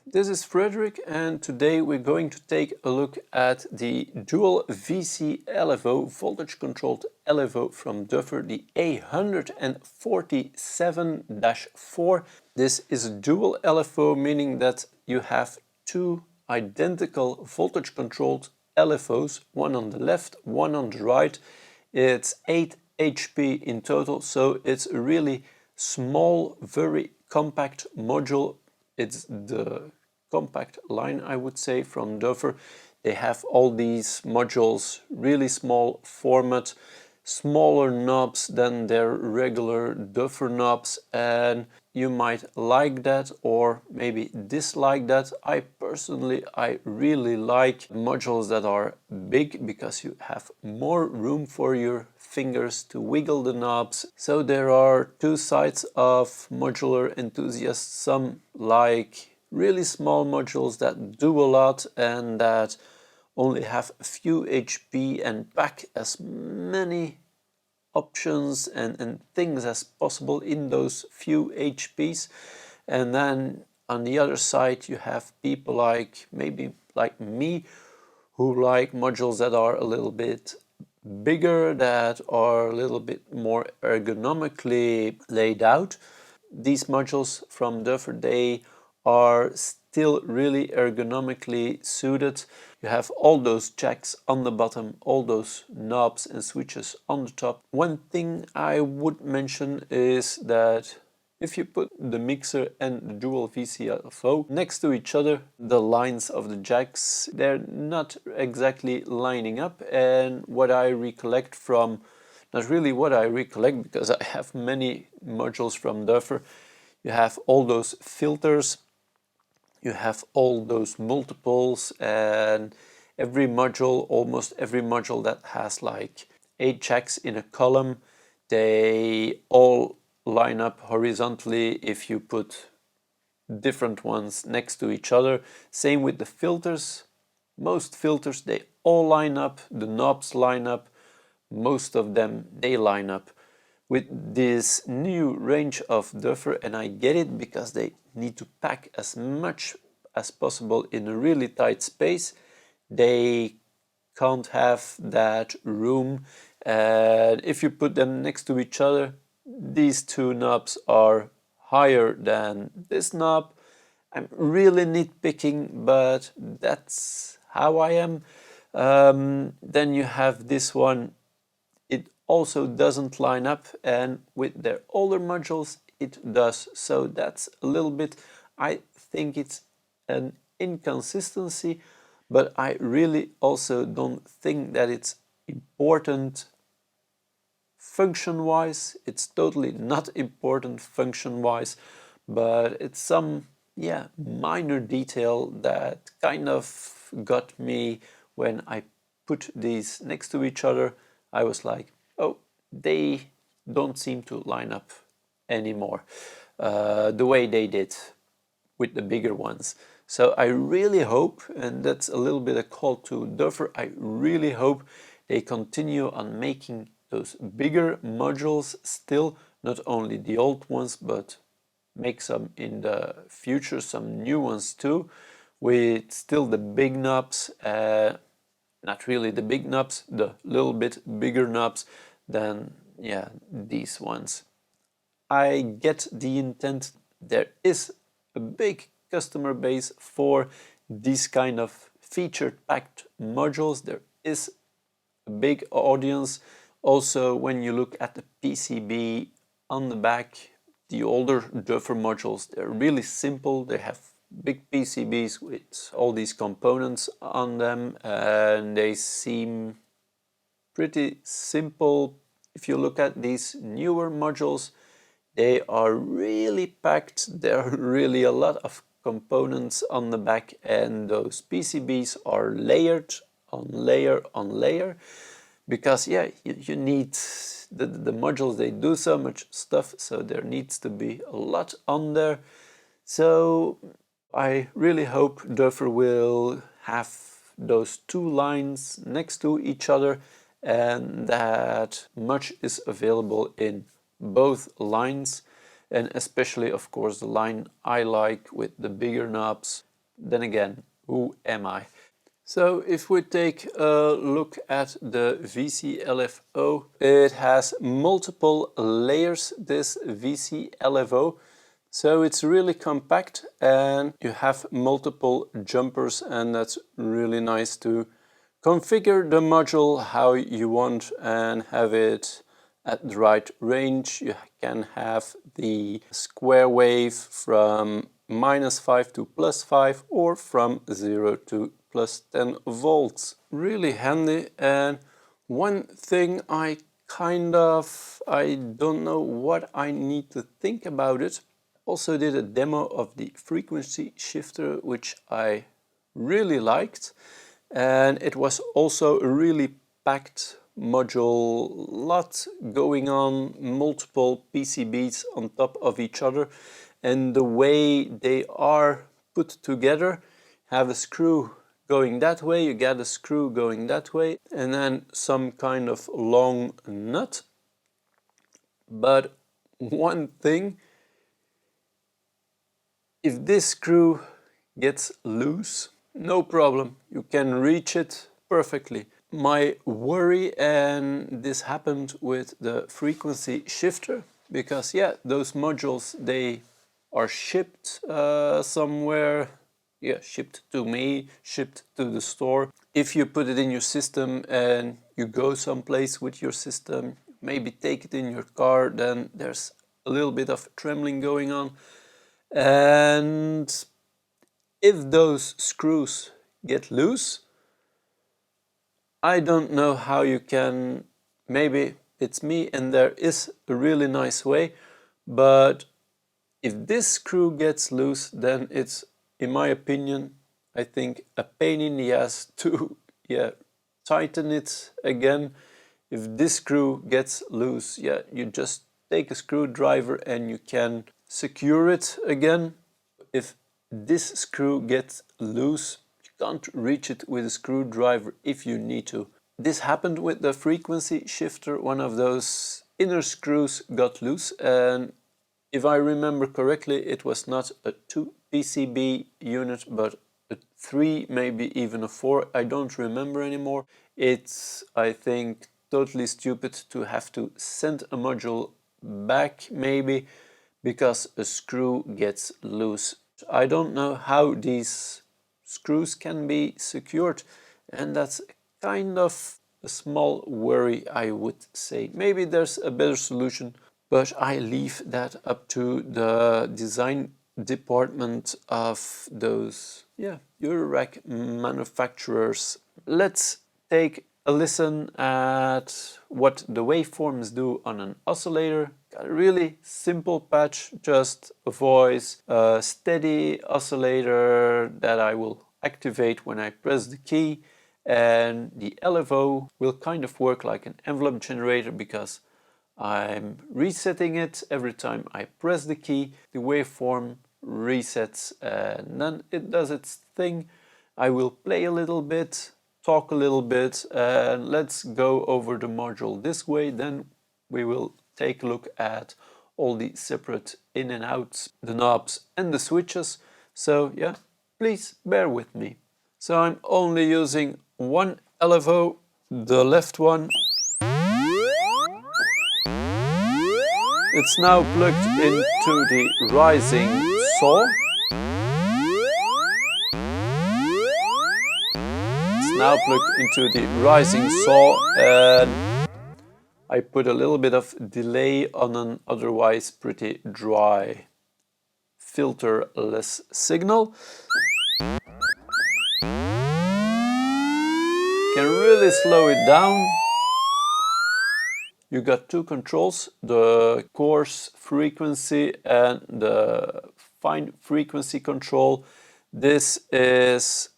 this is Frederick, and today we're going to take a look at the Dual VCLFO, voltage controlled LFO from Doepfer, the A-147-4. This is a dual LFO, meaning that you have two identical voltage controlled LFOs, one on the left, one on the right. It's 8 HP in total, so it's a really small, very compact module. It's the compact line, I would say, from Doepfer. They have all these modules, really small format, smaller knobs than their regular Doepfer knobs, and you might like that or maybe dislike that. I really like modules that are big because you have more room for your fingers to wiggle the knobs. So there are two sides of modular enthusiasts. Some like really small modules that do a lot and that only have a few HP and pack as many options and things as possible in those few HPs. And then on the other side you have people like maybe like me, who like modules that are a little bit bigger, that are a little bit more ergonomically laid out. These modules from Doepfer, they are still really ergonomically suited. You have all those jacks on the bottom, all those knobs and switches on the top. One thing I would mention is that if you put the mixer and the dual VCLFO next to each other, the lines of the jacks, they're not exactly lining up. And what I recollect from, not really what I recollect because I have many modules from Doepfer, you have all those filters, you have all those multiples, and every module, almost every module that has like 8 jacks in a column, they all line up horizontally if you put different ones next to each other. Same with the filters. Most filters, they all line up, the knobs line up, most of them, they line up. With this new range of Doepfer, and I get it because they need to pack as much as possible in a really tight space, they can't have that room. And if you put them next to each other, these two knobs are higher than this knob. I'm really nitpicking, but that's how I am. Then you have this one. It also doesn't line up, and with their older modules it does. So that's a little bit, I think it's an inconsistency, but I really also don't think that it's important function-wise. It's totally not important function-wise, but it's some minor detail that kind of got me when I put these next to each other. I was like, oh, they don't seem to line up anymore the way they did with the bigger ones. So I really hope, and that's a little bit a call to Doepfer, I really hope they continue on making those bigger modules still, not only the old ones, but make some in the future, some new ones too, with still the big knobs, not really the big knobs, the little bit bigger knobs than these ones. I get the intent. There is a big customer base for these kind of feature-packed modules. There is a big audience. Also, when you look at the PCB on the back, the older Doepfer modules, they're really simple. They have big PCBs with all these components on them, and they seem pretty simple. If you look at these newer modules, they are really packed. There are really a lot of components on the back, and those PCBs are layered on layer on layer, because you need the modules, they do so much stuff, so there needs to be a lot on there. So I really hope Doepfer will have those two lines next to each other, and that much is available in both lines, and especially of course the line I like with the bigger knobs. then again, who am I? So if we take a look at the VCLFO, it has multiple layers, this VCLFO. So it's really compact and you have multiple jumpers, and that's really nice to configure the module how you want and have it at the right range. You can have the square wave from -5 to +5 or from 0 to +10 volts. Really handy. And one thing I don't know what I need to think about it. Also did a demo of the frequency shifter, which I really liked. And it was also a really packed module, lot going on, multiple PCBs on top of each other. And the way they are put together, have a screw going that way, you get a screw going that way, and then some kind of long nut. But one thing, if this screw gets loose, no problem, you can reach it perfectly. My worry, and this happened with the frequency shifter, because yeah, those modules, they are shipped somewhere, yeah, shipped to me, shipped to the store. If you put it in your system and you go someplace with your system, maybe take it in your car, then there's a little bit of trembling going on. And if those screws get loose, I don't know how you can, maybe it's me and there is a really nice way, but if this screw gets loose, then it's, in my opinion, I think a pain in the ass to tighten it again. If this screw gets loose, you just take a screwdriver and you can secure it again. If this screw gets loose, you can't reach it with a screwdriver if you need to. This happened with the frequency shifter. One of those inner screws got loose, and if I remember correctly, it was not a 2 PCB unit, but a 3, maybe even a 4. I don't remember anymore. It's, I think, totally stupid to have to send a module back, maybe, because a screw gets loose. I don't know how these screws can be secured, and that's kind of a small worry, I would say. Maybe there's a better solution, but I leave that up to the design department of those eurorack manufacturers. Let's take a listen at what the waveforms do on an oscillator. Got a really simple patch, just a voice, a steady oscillator that I will activate when I press the key, and the LFO will kind of work like an envelope generator because I'm resetting it every time I press the key. The waveform resets and then it does its thing. I will play a little bit, talk a little bit, and let's go over the module this way. Then we will take a look at all the separate in and outs, the knobs and the switches. So yeah, please bear with me. So I'm only using one LFO, the left one. It's now plugged into the rising saw. It's now plugged into the rising saw, and I put a little bit of delay on an otherwise pretty dry, filterless signal. Can really slow it down. You got two controls, the coarse frequency and the fine frequency control. This is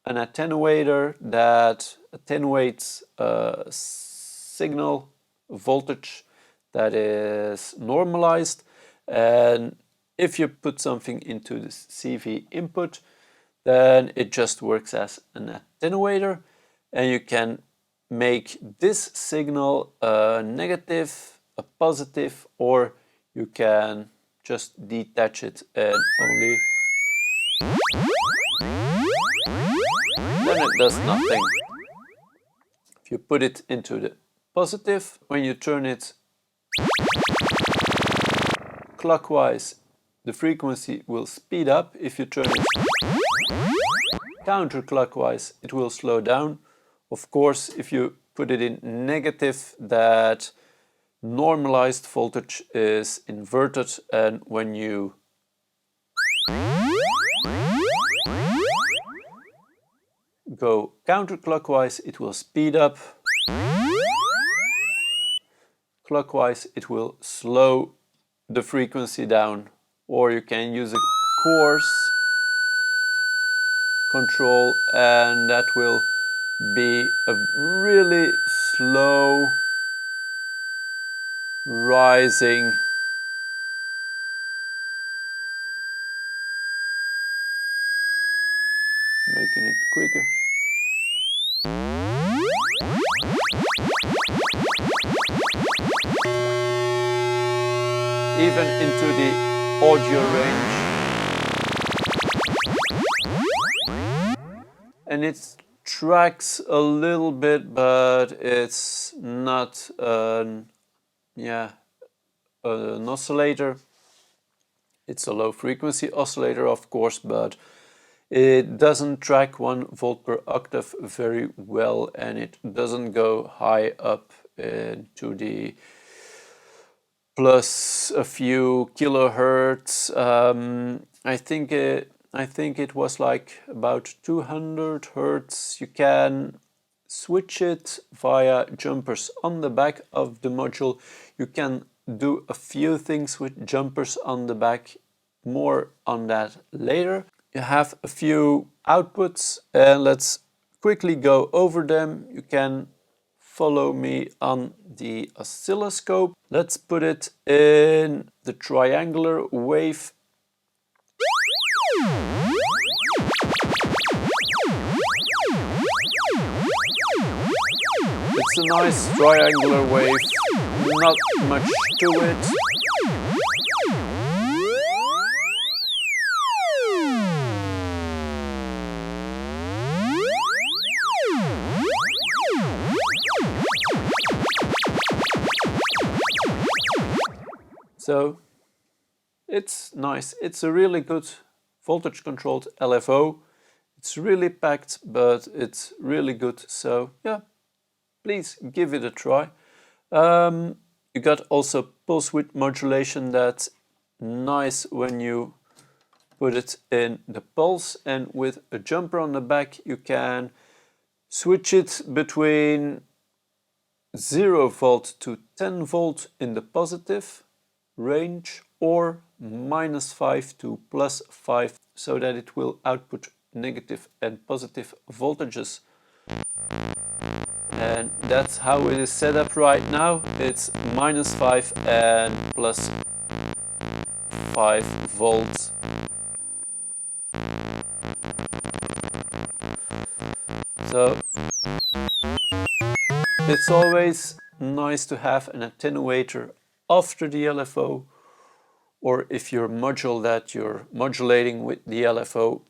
an attenuator that attenuates a signal voltage that is normalized, and if you put something into the CV input, then it just works as an attenuator, and you can make this signal a negative, a positive, or you can just detach it and only then it does nothing. If you put it into the positive, when you turn it clockwise, the frequency will speed up. If you turn it counterclockwise, it will slow down. Of course, if you put it in negative, that normalized voltage is inverted, and when you go counterclockwise, it will speed up. Clockwise, it will slow the frequency down. Or you can use a coarse control, and that will be a really slow rising making it quicker. Even into the audio range. And it tracks a little bit, but it's not an oscillator. It's a low frequency oscillator, of course, but it doesn't track 1 volt per octave very well, and it doesn't go high up into the plus a few kilohertz. I think it was like about 200 hertz. You can switch it via jumpers on the back of the module. You can do a few things with jumpers on the back, more on that later. You have a few outputs, and let's quickly go over them. You can follow me on the oscilloscope. Let's put it in the triangular wave. It's a nice triangular wave, not much to it. So it's nice. It's a really good voltage controlled LFO. It's really packed, but it's really good. So yeah, please give it a try. You got also pulse width modulation. That's nice when you put it in the pulse, and with a jumper on the back you can switch it between 0 volt to 10 volt in the positive range, or -5 to +5, so that it will output negative and positive voltages. And that's how it is set up right now. It's -5 and +5 volts. So it's always nice to have an attenuator after the LFO, or if your module that you're modulating with the LFO,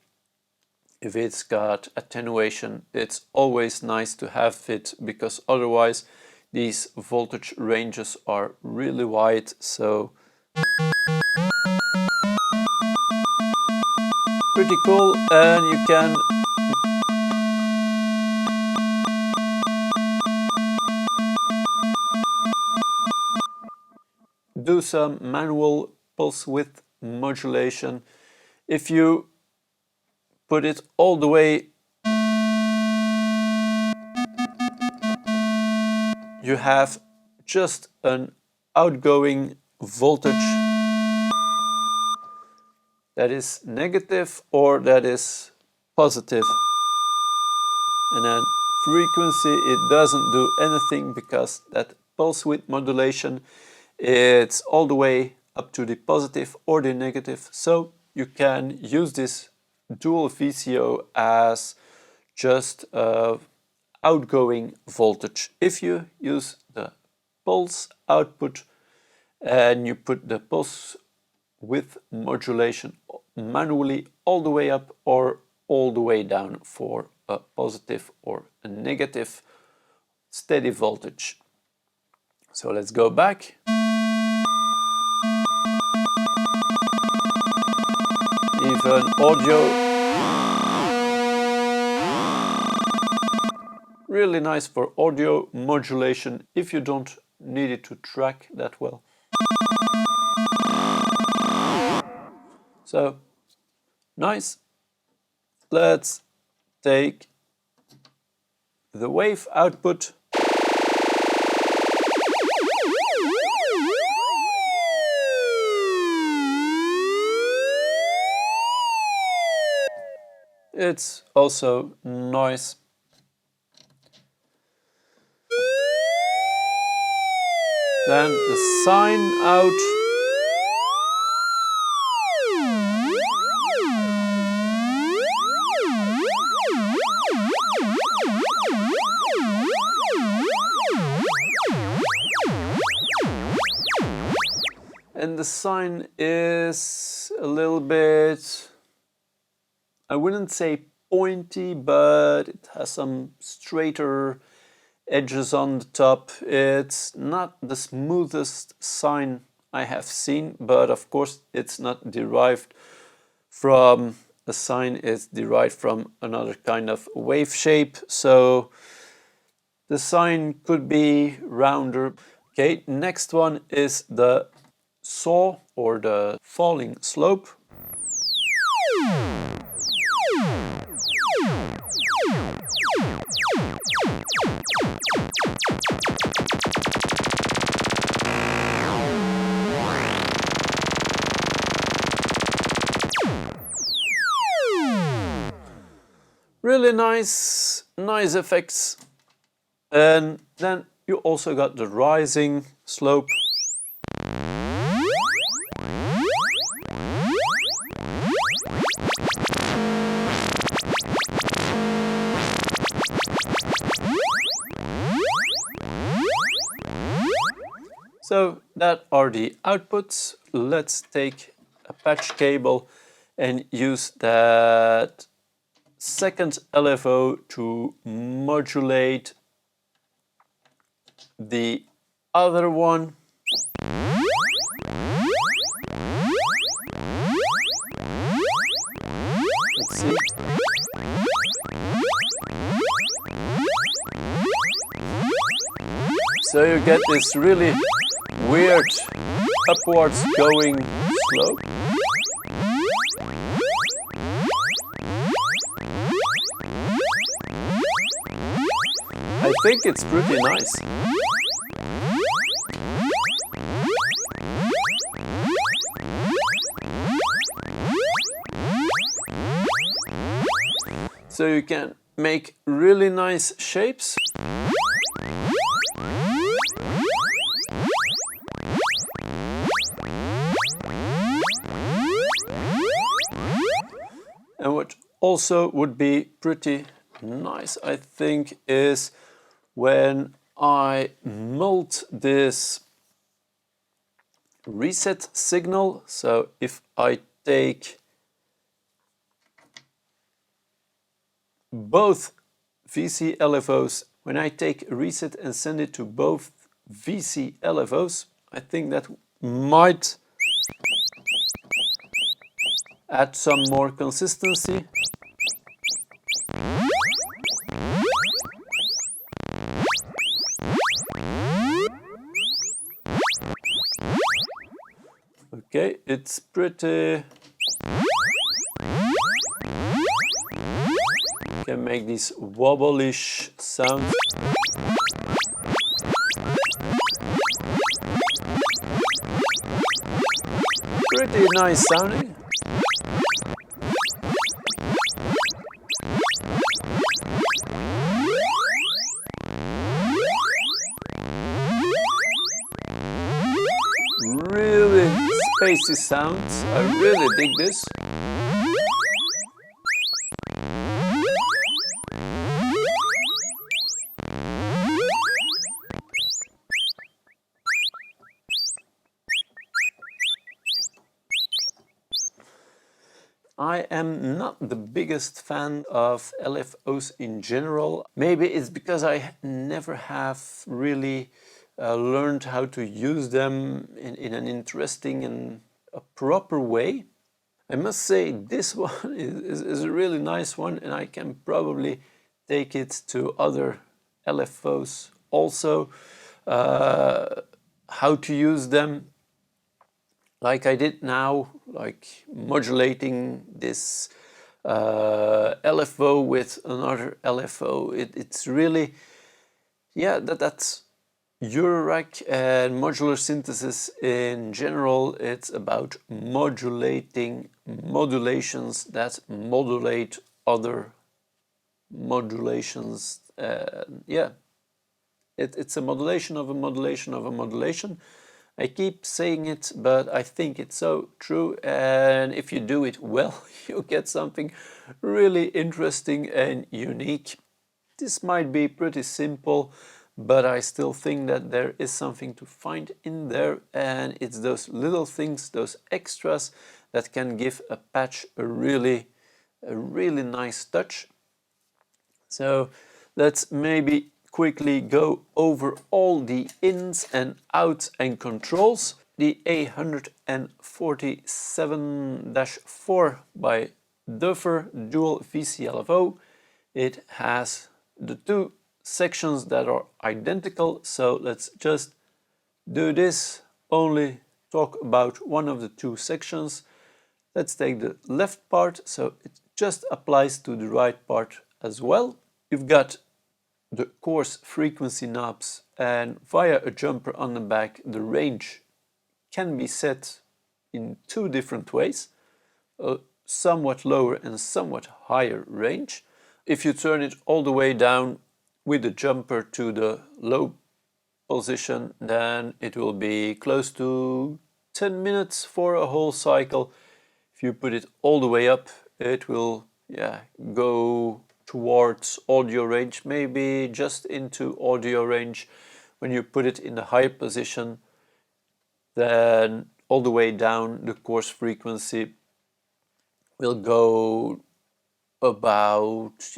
if it's got attenuation, it's always nice to have it, because otherwise these voltage ranges are really wide. So pretty cool, and you can do some manual pulse width modulation. If you put it all the way, you have just an outgoing voltage that is negative or that is positive. And then frequency, it doesn't do anything, because that pulse width modulation, it's all the way up to the positive or the negative. So you can use this dual VCO as just outgoing voltage. If you use the pulse output and you put the pulse width modulation manually all the way up, or all the way down for a positive or a negative steady voltage. So let's go back. Even audio. Really nice for audio modulation if you don't need it to track that well. So nice. Let's take the wave output. It's also nice. Then the sine out. And the sine is a little bit, I wouldn't say pointy, but it has some straighter edges on the top. It's not the smoothest sine I have seen, but of course it's not derived from a sine, it's derived from another kind of wave shape. So the sine could be rounder. Okay, next one is the saw or the falling slope. Really nice effects. And then you also got the rising slope. So that are the outputs. Let's take a patch cable and use that second LFO to modulate the other one. Let's see. So you get this really weird upwards going slope. I think it's pretty nice. So you can make really nice shapes. And what also would be pretty nice, I think, is when I mold this reset signal. So if I take both VCLFOs, when I take a reset and send it to both VCLFOs, I think that might add some more consistency. Okay, it's pretty. Can make these wobblish sounds. Pretty nice sounding. Really spacey sounds. I really dig this. I I am not the biggest fan of LFOs in general. Maybe it's because I never have really learned how to use them in an interesting and a proper way. I must say this one is a really nice one, and I can probably take it to other LFOs also. How to use them, like I did now, like modulating this LFO with another LFO. It's really, yeah, that's eurorack and modular synthesis in general. It's about modulating modulations that modulate other modulations. Yeah, it's a modulation of a modulation of a modulation. I keep saying it, but I think it's so true, and if you do it well, you get something really interesting and unique. This might be pretty simple, but I still think that there is something to find in there, and it's those little things, those extras, that can give a patch a really nice touch. So let's maybe quickly go over all the ins and outs and controls. The A-147-4 by Doepfer Dual VCLFO. It has the two sections that are identical, so let's just do this, only talk about one of the two sections. Let's take the left part, so it just applies to the right part as well. You've got the coarse frequency knobs, and via a jumper on the back the range can be set in two different ways, a somewhat lower and somewhat higher range. If you turn it all the way down with the jumper to the low position, then it will be close to 10 minutes for a whole cycle. If you put it all the way up, it will go towards audio range, maybe just into audio range. When you put it in the high position, then all the way down, the coarse frequency will go about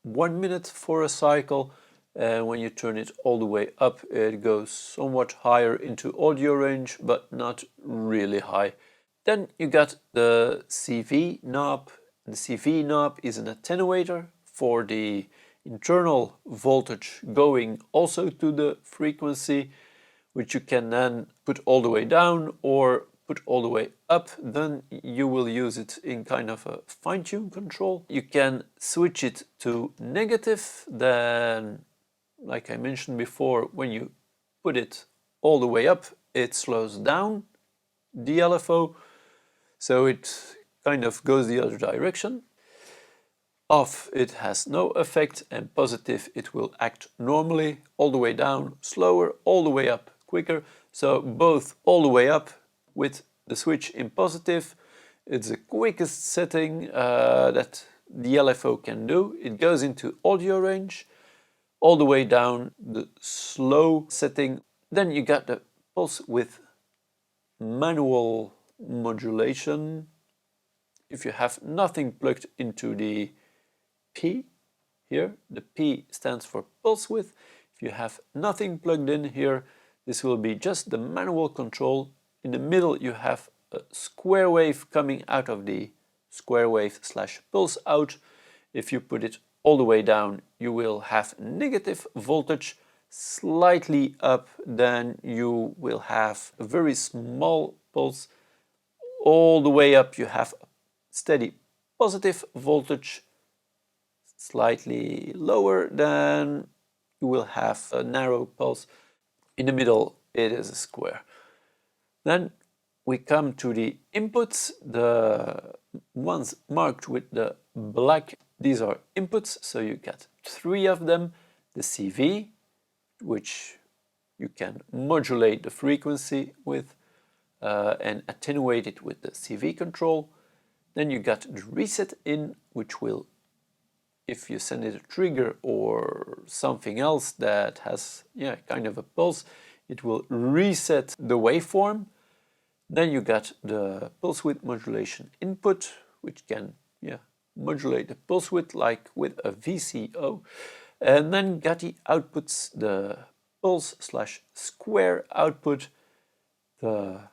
1 minute for a cycle, and when you turn it all the way up, it goes somewhat higher into audio range, but not really high. Then you got the CV knob. The CV knob is an attenuator for the internal voltage going also to the frequency, which you can then put all the way down or put all the way up. Then you will use it in kind of a fine-tune control. You can switch it to negative, then like I mentioned before, when you put it all the way up, it slows down the LFO, so it kind of goes the other direction. Off, it has no effect, and positive, it will act normally, all the way down slower, all the way up quicker. So both all the way up with the switch in positive, it's the quickest setting that the LFO can do. It goes into audio range, all the way down the slow setting. Then you got the pulse width manual modulation. If you have nothing plugged into the P here, the P stands for pulse width. If you have nothing plugged in here, this will be just the manual control. In the middle you have a square wave coming out of the square wave / pulse out. If you put it all the way down, you will have negative voltage. Slightly up, then you will have a very small pulse. All the way up you have a steady positive voltage. Slightly lower, then you will have a narrow pulse. In the middle it is a square. Then we come to the inputs, the ones marked with the black. These are inputs, so you get 3 of them. The CV, which you can modulate the frequency with and attenuate it with the CV control. Then you got the reset in, which will, if you send it a trigger or something else that has kind of a pulse, it will reset the waveform. Then you got the pulse width modulation input, which can modulate the pulse width like with a VCO. And then Gatti outputs the pulse/square output, the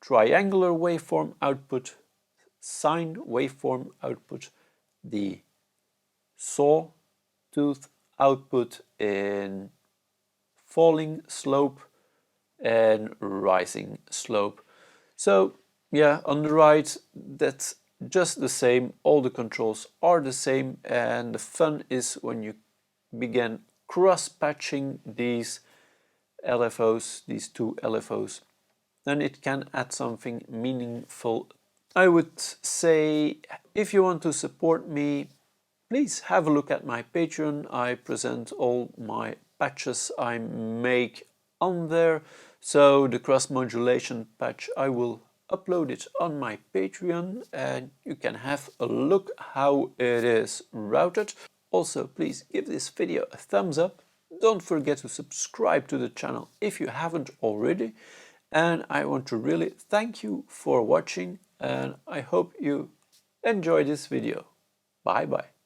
triangular waveform output, sine waveform output, the sawtooth output in falling slope and rising slope. So yeah, on the right, that's just the same. All the controls are the same, and the fun is when you begin cross-patching these LFOs, these two LFOs, then it can add something meaningful. I would say, if you want to support me, please have a look at my Patreon. I present all my patches I make on there. So the cross modulation patch, I will upload it on my Patreon and you can have a look how it is routed. Also, please give this video a thumbs up. Don't forget to subscribe to the channel if you haven't already. And I want to really thank you for watching, and I hope you enjoy this video. Bye bye.